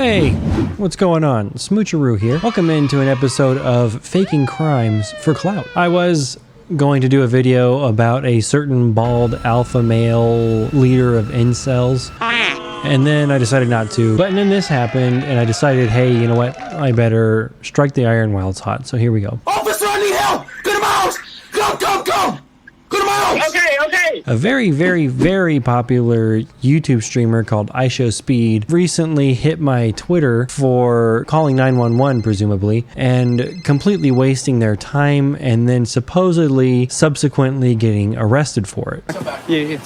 Hey, what's going on? Smoocheroo here. Welcome into an episode of Faking Crimes for Clout. I was going to do a video about a certain bald alpha male leader of incels, and then I decided not to. But then this happened, and I decided, hey, you know what? I better strike the iron while it's hot. So here we go. Officer, I need help! Go to my house! Go! Go to my house! Okay. A very popular YouTube streamer called IShowSpeed recently hit my Twitter for calling 911, presumably, and completely wasting their time and then subsequently getting arrested for it. Yeah.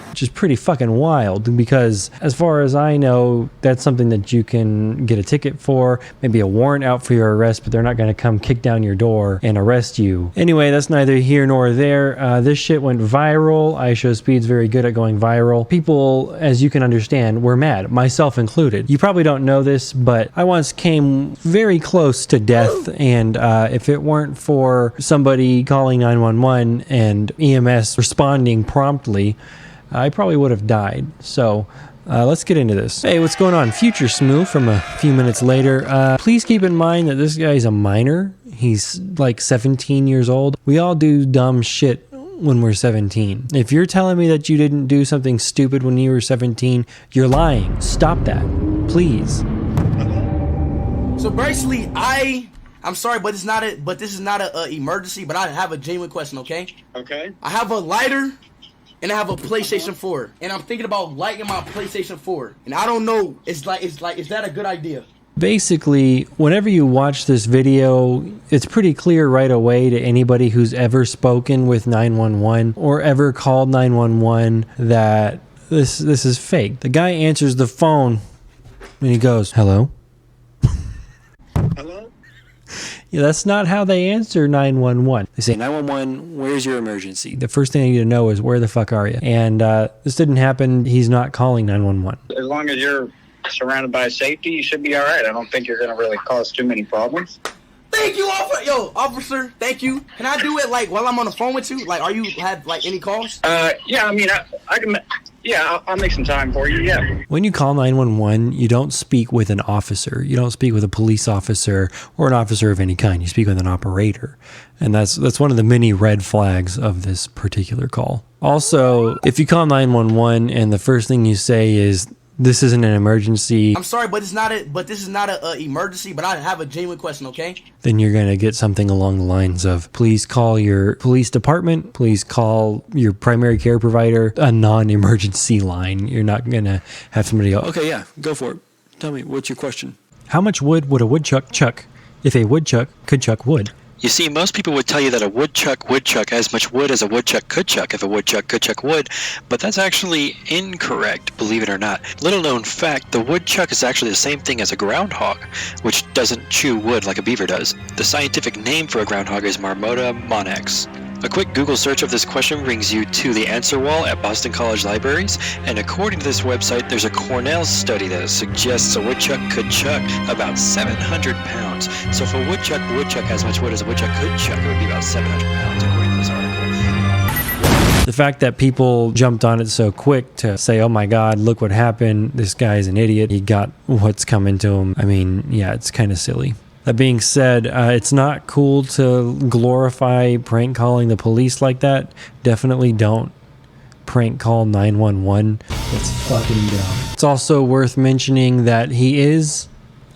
Which is pretty fucking wild because as far as I know, that's something that you can get a ticket for, maybe a warrant out for your arrest, but they're not going to come kick down your door and arrest you. Anyway, that's neither here nor there. This shit went viral. IShowSpeed's very good at going viral. People, as you can understand, were mad, myself included. You probably don't know this, but I once came very close to death, and if it weren't for somebody calling 911 and EMS responding promptly, I probably would have died. So let's get into this. Hey, what's going on? Future Smoo from a few minutes later. Please keep in mind that this guy's a minor. He's like 17 years old. We all do dumb shit when we're 17. If you're telling me that you didn't do something stupid when you were 17, you're lying. Stop that, please. So basically, I'm sorry, but this is not a emergency. But I have a genuine question, okay? Okay. I have a lighter. And I have a PlayStation 4, and I'm thinking about lighting my PlayStation 4, and I don't know. Is that a good idea? Basically, whenever you watch this video, it's pretty clear right away to anybody who's ever spoken with 911 or ever called 911 that this is fake. The guy answers the phone and he goes, "Hello?" Hello? Yeah, that's not how they answer 911. They say, 911, where's your emergency? The first thing I need to know is, where the fuck are you? And this didn't happen. He's not calling 911. As long as you're surrounded by safety, you should be all right. I don't think you're going to really cause too many problems. Thank you, officer. Yo, officer, thank you. Can I do it like while I'm on the phone with you? Like, are you have like any calls? Yeah, I mean, I can. Yeah, I'll make some time for you. Yeah. When you call 911, you don't speak with an officer. You don't speak with a police officer or an officer of any kind. You speak with an operator. And that's one of the many red flags of this particular call. Also, if you call 911 and the first thing you say is, "This isn't an emergency," I'm sorry, but this is not a emergency. But I have a genuine question, okay? then you're going to get something along the lines of, please call your police department, please call your primary care provider, a non-emergency line. You're not going to have somebody go, "Okay, yeah, go for it. Tell me, what's your question?" How much wood would a woodchuck chuck if a woodchuck could chuck wood? You see, most people would tell you that a woodchuck would chuck as much wood as a woodchuck could chuck if a woodchuck could chuck wood, but that's actually incorrect, believe it or not. Little known fact, the woodchuck is actually the same thing as a groundhog, which doesn't chew wood like a beaver does. The scientific name for a groundhog is Bermuda monax. A quick Google search of this question brings you to the answer wall at Boston College Libraries, and according to this website, there's a Cornell study that suggests a woodchuck could chuck about 700 pounds. So if a woodchuck would chuck as much wood as a woodchuck could chuck, it would be about 700 pounds according to this article. The fact that people jumped on it so quick to say, "Oh my God, look what happened. This guy's an idiot. He got what's coming to him." I mean, yeah, it's kind of silly. That being said, it's not cool to glorify prank calling the police like that. Definitely don't prank call 911. It's fucking dumb. It's also worth mentioning that he is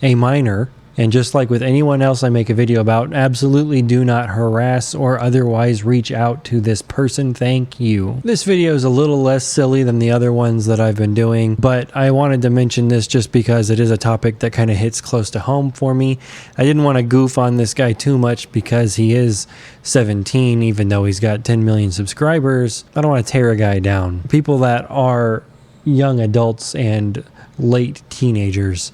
a minor. And just like with anyone else I make a video about, absolutely do not harass or otherwise reach out to this person. Thank you. This video is a little less silly than the other ones that I've been doing, but I wanted to mention this just because it is a topic that kind of hits close to home for me. I didn't want to goof on this guy too much because he is 17, even though he's got 10 million subscribers. I don't want to tear a guy down. People that are young adults and late teenagers,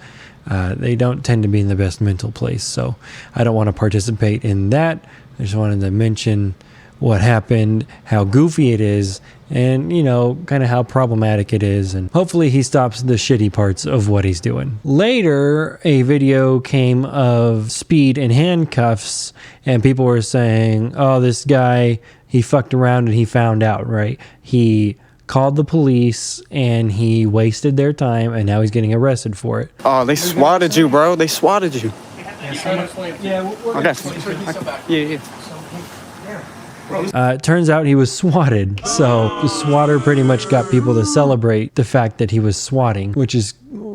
they don't tend to be in the best mental place, so I don't want to participate in that. I just wanted to mention what happened, how goofy it is, and, you know, kind of how problematic it is, and hopefully he stops the shitty parts of what he's doing. Later, a video came of Speed in handcuffs, and people were saying, "Oh, this guy, he fucked around and he found out," right? He called the police, and he wasted their time, and now he's getting arrested for it. Oh, they swatted you, bro. They swatted you. Yeah, Yeah. It turns out he was swatted, so the swatter pretty much got people to celebrate the fact that he was swatting, which is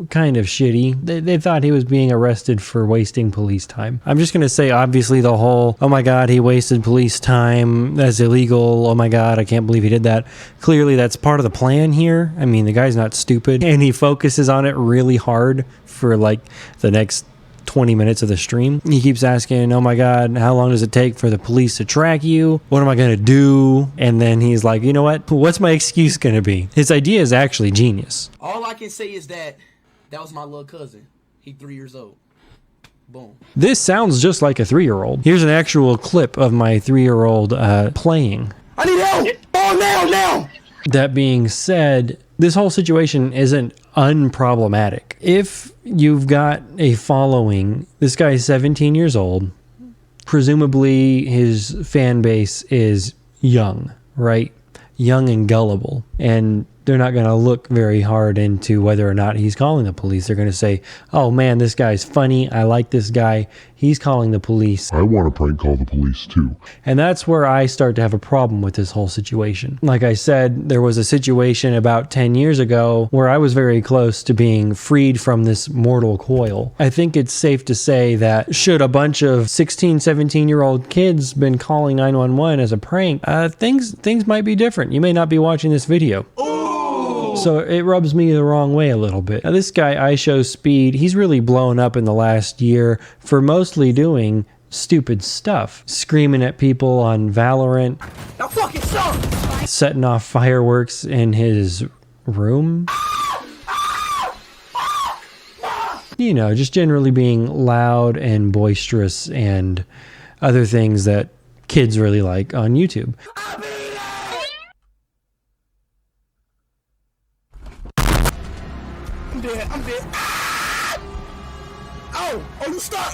kind of shitty. They thought he was being arrested for wasting police time. I'm just gonna say, obviously, the whole, oh my god, he wasted police time, that's illegal, oh my god, I can't believe he did that. Clearly that's part of the plan here. I mean, the guy's not stupid, and he focuses on it really hard for like the next 20 minutes of the stream. He keeps asking, oh my god, how long does it take for the police to track you? What am I gonna do? And then he's like, you know what? What's my excuse gonna be? His idea is actually genius. all I can say is that was my little cousin. He 3 years old. Boom. This sounds just like a 3-year-old. Here's an actual clip of my 3-year-old playing. I need help! Oh, now! That being said, this whole situation isn't unproblematic. If you've got a following, this guy is 17 years old. Presumably his fan base is young, right? Young and gullible. And they're not going to look very hard into whether or not he's calling the police. They're going to say, oh man, this guy's funny. I like this guy. He's calling the police. I want to prank call the police too. And that's where I start to have a problem with this whole situation. Like I said, there was a situation about 10 years ago where I was very close to being freed from this mortal coil. I think it's safe to say that should a bunch of 16, 17-year-old kids been calling 911 as a prank, things might be different. You may not be watching this video. So it rubs me the wrong way a little bit. Now, this guy, IShowSpeed, he's really blown up in the last year for mostly doing stupid stuff. Screaming at people on Valorant. Now fucking stop! Setting off fireworks in his room. You know, just generally being loud and boisterous and other things that kids really like on YouTube. I'm dead. Ah! Oh, you stuck.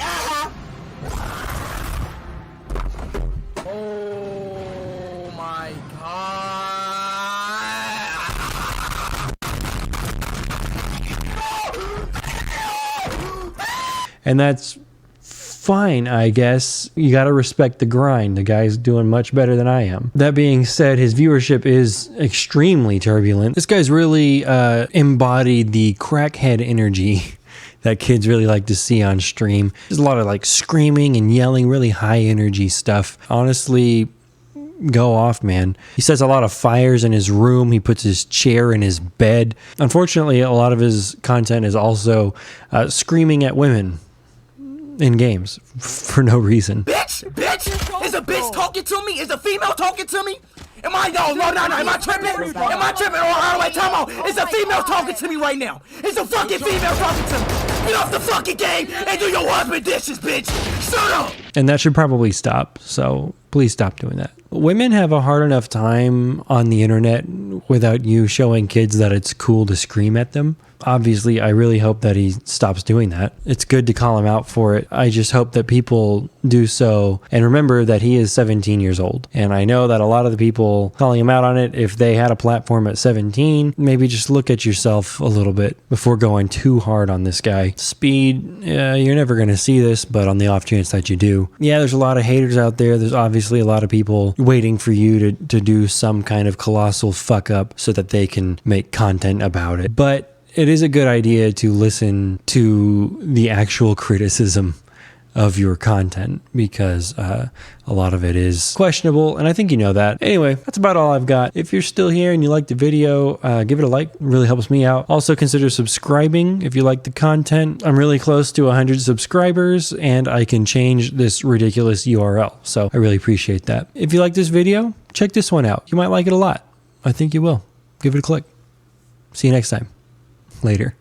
Oh my god. And that's fine, I guess. You gotta respect the grind. The guy's doing much better than I am. That being said, his viewership is extremely turbulent. This guy's really embodied the crackhead energy that kids really like to see on stream. There's a lot of like screaming and yelling, really high energy stuff. Honestly, go off, man. He sets a lot of fires in his room. He puts his chair in his bed. Unfortunately, a lot of his content is also screaming at women in games for no reason. Bitch! Is a bitch talking to me? Is a female talking to me? Am I no? Am I tripping? Am I tripping? Oh, wait, time out. Is a female talking to me right now? Is a fucking female talking to me? Get off the fucking game and do your husband dishes, bitch! Shut up! And that should probably stop, so please stop doing that. Women have a hard enough time on the internet without you showing kids that it's cool to scream at them. Obviously, I really hope that he stops doing that. It's good to call him out for it. I just hope that people do so and remember that he is 17 years old. And I know that a lot of the people calling him out on it, if they had a platform at 17, maybe just look at yourself a little bit before going too hard on this guy. Speed, you're never going to see this, but on the off chance that you do, yeah, there's a lot of haters out there. There's obviously a lot of people waiting for you to do some kind of colossal fuck up so that they can make content about it. But it is a good idea to listen to the actual criticism of your content because a lot of it is questionable, and I think you know that. Anyway, that's about all I've got. If you're still here and you like the video, give it a like. It really helps me out. Also, consider subscribing if you like the content. I'm really close to 100 subscribers, and I can change this ridiculous URL, so I really appreciate that. If you like this video, check this one out. You might like it a lot. I think you will. Give it a click. See you next time. Later.